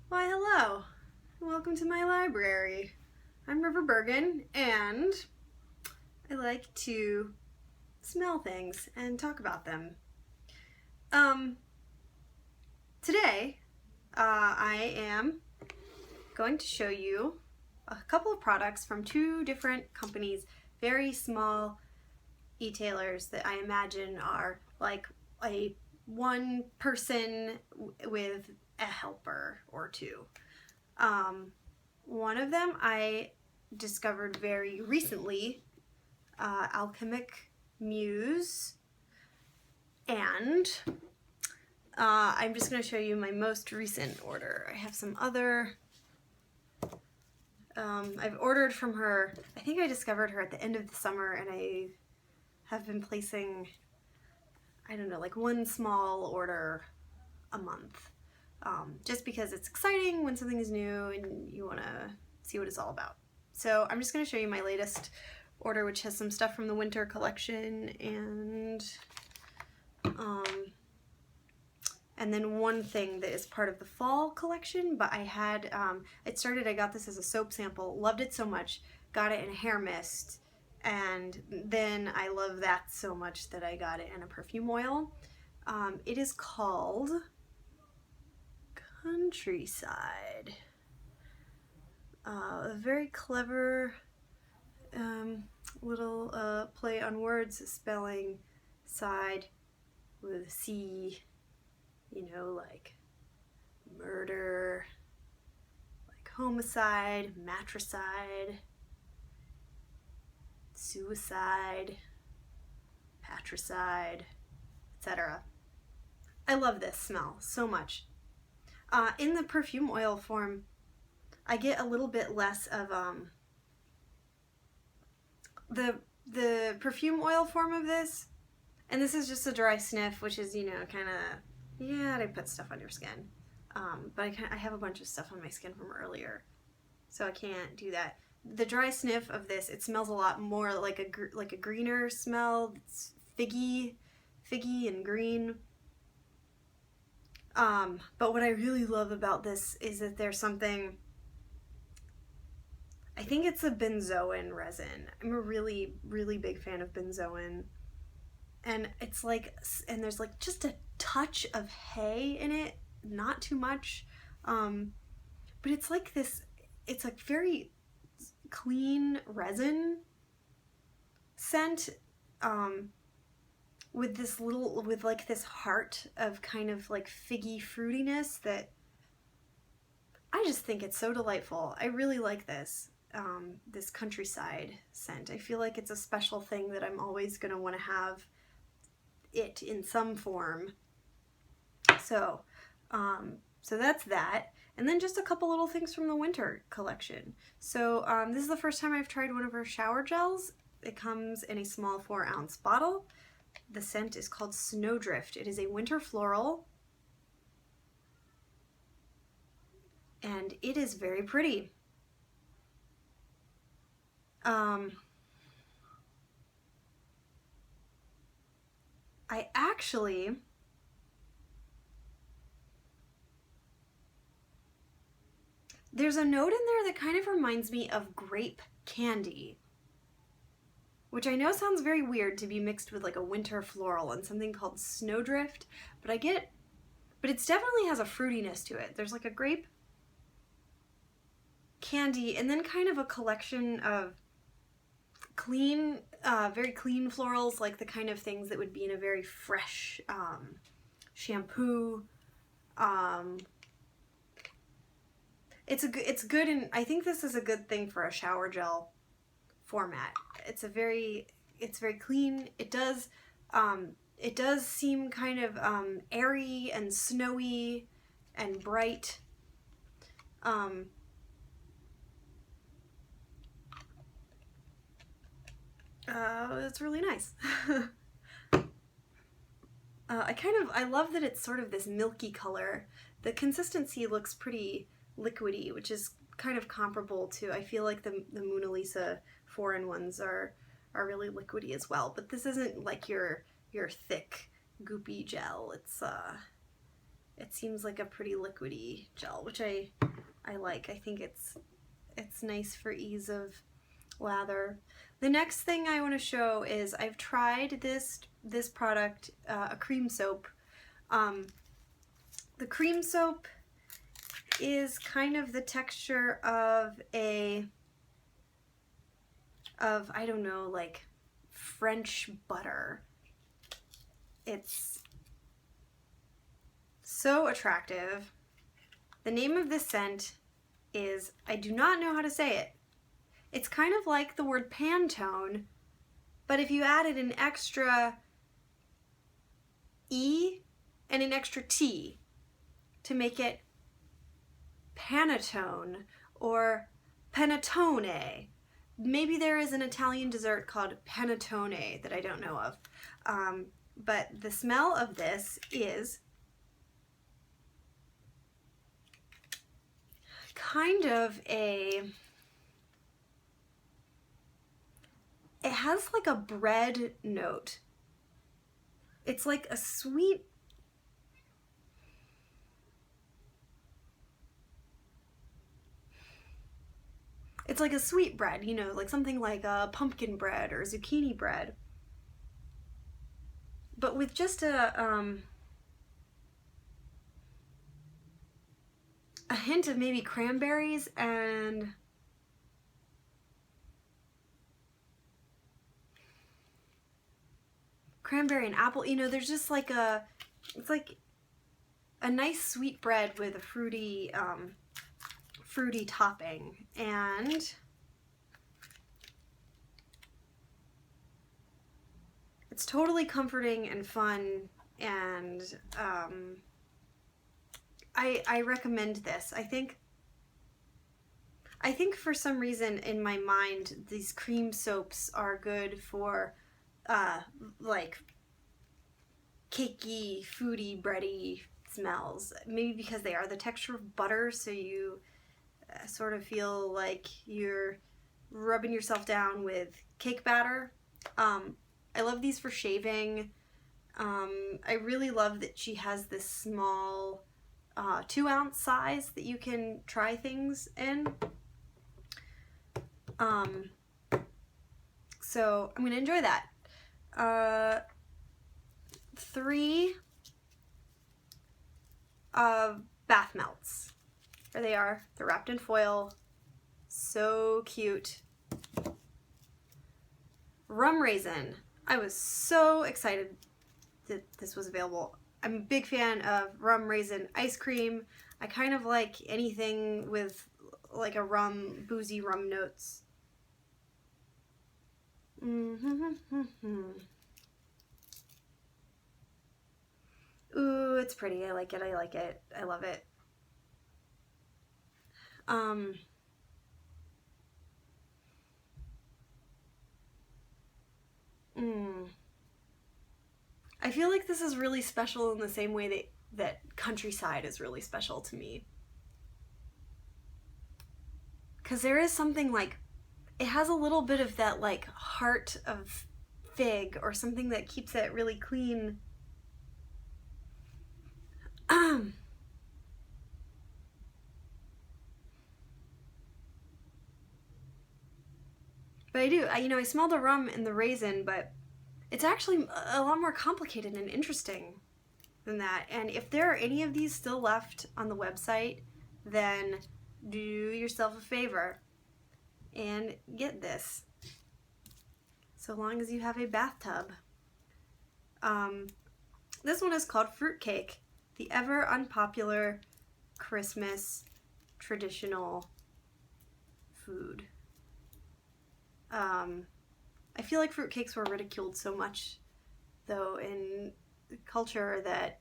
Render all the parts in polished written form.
Why, hello. Welcome to my library. I'm River Bergen, and I like to smell things and talk about them. Today, I am going to show you a couple of products from two different companies, very small etailers that I imagine are like a one person with a helper or two. One of them I discovered very recently, Alchemic Muse, and I'm just going to show you my most recent order. I have some other, I've ordered from her. I think I discovered her at the end of the summer, and I have been placing, I don't know, like one small order a month. Just because it's exciting when something is new and you want to see what it's all about. So I'm just going to show you my latest order, which has some stuff from the winter collection and then one thing that is part of the fall collection, but I had, I got this as a soap sample, loved it so much, got it in a hair mist, and then I love that so much that I got it in a perfume oil. It is called Countryside. A very clever little play on words, spelling side with C, you know, like murder, like homicide, matricide, suicide, patricide, etc. I love this smell so much. In the perfume oil form, I get a little bit less of the perfume oil form of this, and this is just a dry sniff, which is, you know, kind of, yeah, they put stuff on your skin, but I have a bunch of stuff on my skin from earlier, so I can't do that. The dry sniff of this, it smells a lot more like a greener smell. It's figgy and green. But what I really love about this is that there's something, I think it's a benzoin resin. I'm a really, really big fan of benzoin. And it's like, and there's like just a touch of hay in it, not too much. But it's like this, it's like very clean resin scent, with this little, with like this heart of kind of like figgy fruitiness that I just think it's so delightful. I really like this, this Countryside scent. I feel like it's a special thing that I'm always gonna want to have it in some form. So, so that's that. And then just a couple little things from the winter collection. So this is the first time I've tried one of her shower gels. It comes in a small 4-ounce bottle. The scent is called Snowdrift. It is a winter floral, and it is very pretty. I actually there's a note in there that kind of reminds me of grape candy, which I know sounds very weird to be mixed with like a winter floral and something called Snowdrift, but it definitely has a fruitiness to it. There's like a grape candy and then kind of a collection of clean, very clean florals, like the kind of things that would be in a very fresh shampoo. It's good, and I think this is a good thing for a shower gel format. It's very clean. It does seem kind of airy and snowy and bright. It's really nice. I love that it's sort of this milky color. The consistency looks pretty liquidy, which is kind of comparable to, I feel like the Mona Lisa 4-in-1s are really liquidy as well, but this isn't like your thick goopy gel. It's it seems like a pretty liquidy gel, which I like. I think it's nice for ease of lather. The next thing I want to show is I've tried this product, a cream soap. The cream soap is kind of the texture of I don't know, like French butter. It's so attractive. The name of this scent is, I do not know how to say it. It's kind of like the word Pantone, but if you added an extra E and an extra T to make it panettone or panettone. Maybe there is an Italian dessert called panettone that I don't know of. But the smell of this is kind of it has like a bread note. It's like a sweet, it's like a sweet bread, you know, like something like a pumpkin bread or zucchini bread. But with just a hint of maybe cranberries and cranberry and apple. You know, there's just like it's like a nice sweet bread with a fruity topping, and it's totally comforting and fun, and I recommend this. I think for some reason in my mind these cream soaps are good for like cakey, foody, bready smells. Maybe because they are the texture of butter, so you sort of feel like you're rubbing yourself down with cake batter. I love these for shaving. I really love that she has this small 2-ounce size that you can try things in. So I'm gonna enjoy that. 3 bath melts. There they are. They're wrapped in foil. So cute. Rum raisin. I was so excited that this was available. I'm a big fan of rum raisin ice cream. I kind of like anything with like a boozy rum notes. Ooh, it's pretty. I like it. I like it. I love it. I feel like this is really special in the same way that Countryside is really special to me. Because there is something like, it has a little bit of that like heart of fig or something that keeps it really clean. But I smell the rum and the raisin, but it's actually a lot more complicated and interesting than that. And if there are any of these still left on the website, then do yourself a favor and get this. So long as you have a bathtub. This one is called Fruitcake, the ever unpopular Christmas traditional food. I feel like fruitcakes were ridiculed so much, though, in culture that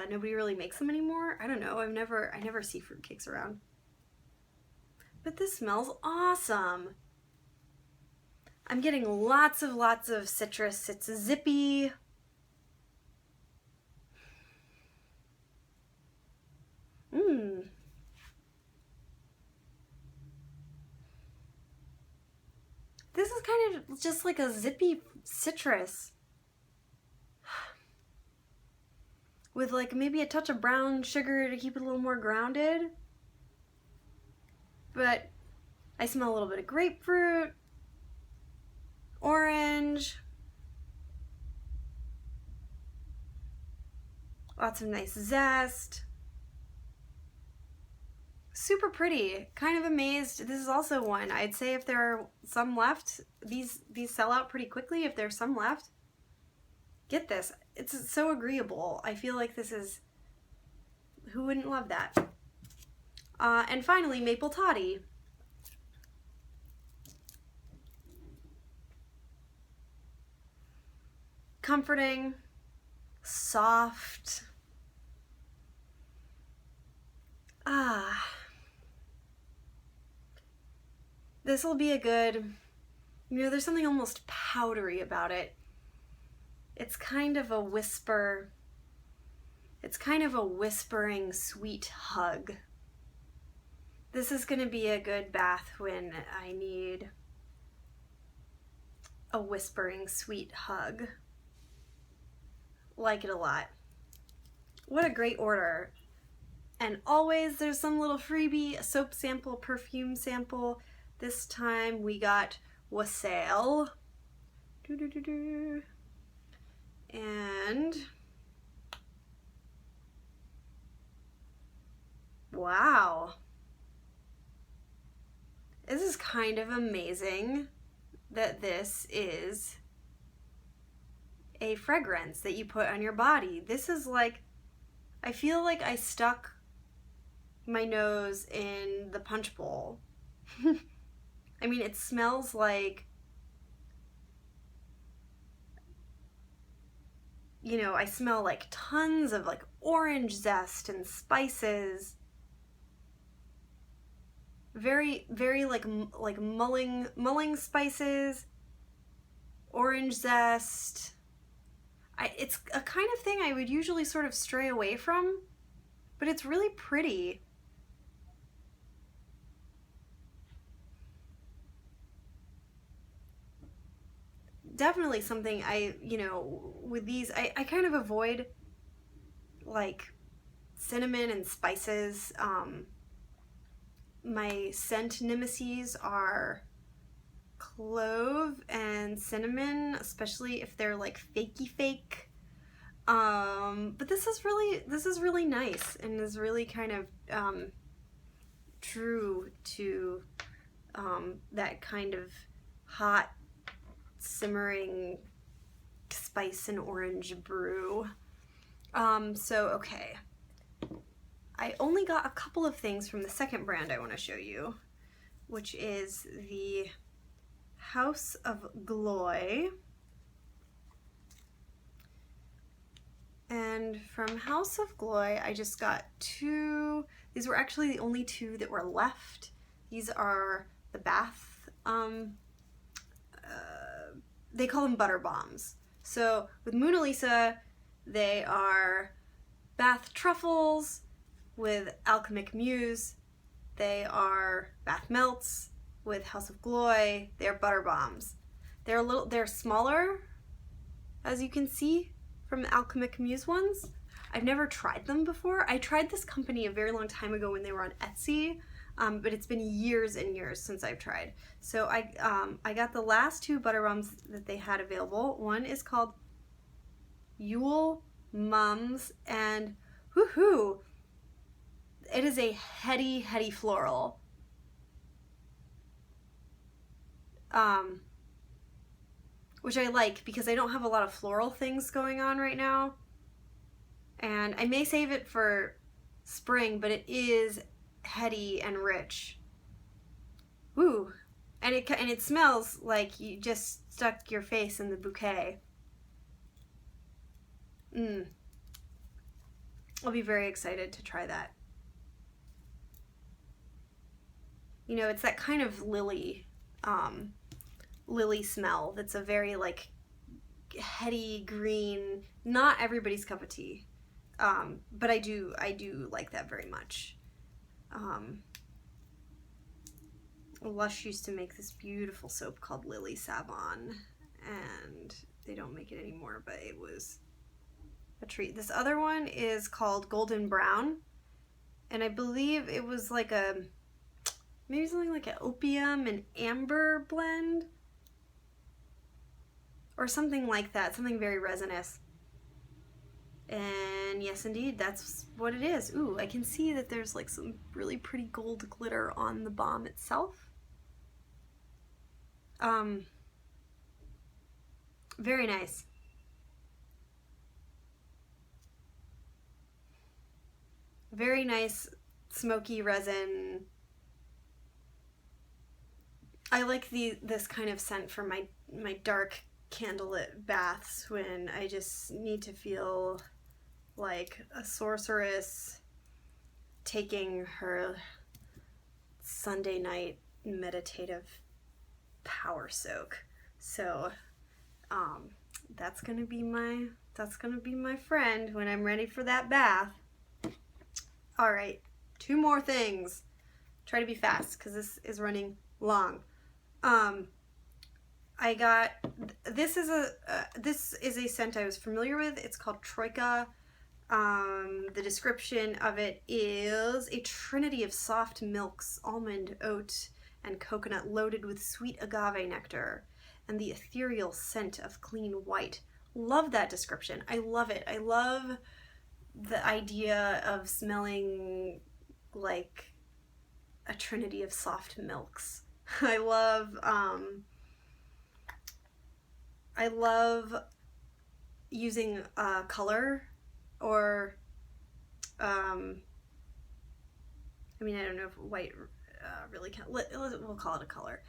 nobody really makes them anymore. I don't know. I never see fruitcakes around. But this smells awesome. I'm getting lots of citrus. It's zippy. This is kind of just like a zippy citrus. with like maybe a touch of brown sugar to keep it a little more grounded. But I smell a little bit of grapefruit, orange, lots of nice zest. Super pretty. Kind of amazed. This is also one, I'd say if there are some left, these sell out pretty quickly. If there's some left, get this. It's so agreeable. I feel like this is, who wouldn't love that? And finally, Maple Toddy. Comforting, soft. This will be a good, there's something almost powdery about it. It's kind of a whisper. It's kind of a whispering sweet hug. This is going to be a good bath when I need a whispering sweet hug. Like it a lot. What a great order. And always there's some little freebie, a soap sample, perfume sample. This time we got wassail. And wow. This is kind of amazing that this is a fragrance that you put on your body. This is like, I feel like I stuck my nose in the punch bowl. I mean, it smells like, I smell like tons of like orange zest and spices. Very, very like mulling spices, orange zest. It's a kind of thing I would usually sort of stray away from, but it's really pretty. Definitely something with these, I kind of avoid like cinnamon and spices. My scent nemesis are clove and cinnamon, especially if they're like fakey fake. But this is really nice and is really kind of true to that kind of hot simmering spice and orange brew. Okay. I only got a couple of things from the second brand I want to show you, which is the Haus of Gloi. And from Haus of Gloi, I just got two. These were actually the only two that were left. These are the bath, they call them butter bombs. So with Mona Lisa, they are bath truffles. With Alchemic Muse, they are bath melts. With Haus of Gloi, they're butter bombs. They're smaller, as you can see from the Alchemic Muse ones. I've never tried them before. I tried this company a very long time ago when they were on Etsy, but it's been years and years since I've tried. So I got the last two butter bombs that they had available. One is called Yule Mums, and woohoo! It is a heady, heady floral. Which I like because I don't have a lot of floral things going on right now. And I may save it for spring, but it is heady and rich. Woo! And it smells like you just stuck your face in the bouquet. I'll be very excited to try that. It's that kind of lily smell that's a very like heady green, not everybody's cup of tea, but I do like that very much. Lush used to make this beautiful soap called Lily Savon, and they don't make it anymore, but it was a treat. This other one is called Golden Brown, and I believe it was like maybe something like an opium and amber blend, or something like that, something very resinous. And yes, indeed, that's what it is. Ooh, I can see that there's like some really pretty gold glitter on the bomb itself. Very nice. Very nice smoky resin. I like this kind of scent for my dark candlelit baths when I just need to feel like a sorceress taking her Sunday night meditative power soak. So that's gonna be my friend when I'm ready for that bath. All right, 2 more things. Try to be fast because this is running long. I got this is a scent I was familiar with. It's called Troika. The description of it is a trinity of soft milks, almond, oat, and coconut loaded with sweet agave nectar and the ethereal scent of clean white. Love that description. I love it. I love the idea of smelling like a trinity of soft milks. I love using color, or I mean, I don't know if white really can, we'll call it a color.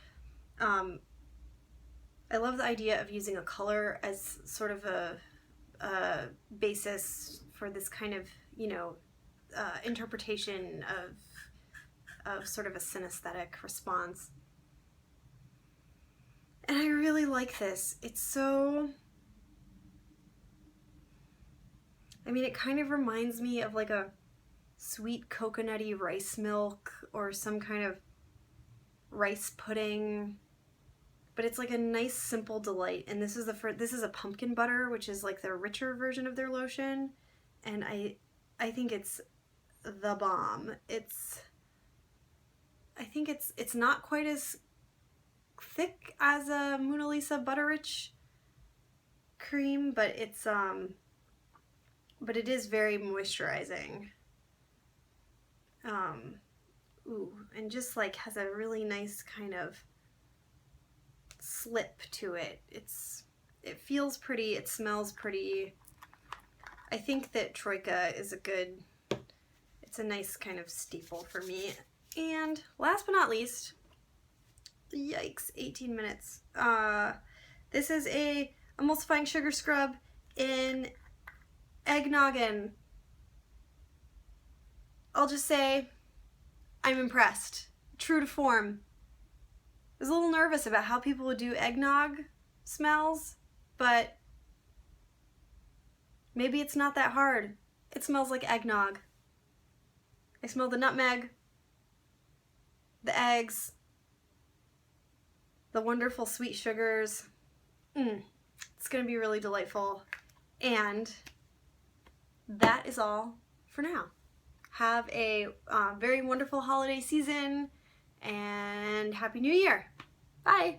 I love the idea of using a color as sort of a basis for this kind of, interpretation of sort of a synesthetic response. And I really like this. It's so, I mean, it kind of reminds me of like a sweet coconutty rice milk or some kind of rice pudding, but it's like a nice simple delight. And this is a pumpkin butter, which is like the richer version of their lotion, and I think it's the bomb. I think it's not quite as thick as a Mona Lisa Butterich cream, but it is very moisturizing. Ooh, and just like has a really nice kind of slip to it. It feels pretty, it smells pretty. I think that Troika is it's a nice kind of staple for me. And last but not least, yikes, 18 minutes. This is a emulsifying sugar scrub in Eggnoggin. I'll just say I'm impressed. True to form. I was a little nervous about how people would do eggnog smells, but maybe it's not that hard. It smells like eggnog. I smell the nutmeg, the eggs, the wonderful sweet sugars. It's gonna be really delightful. And that is all for now. Have a very wonderful holiday season and Happy New Year. Bye.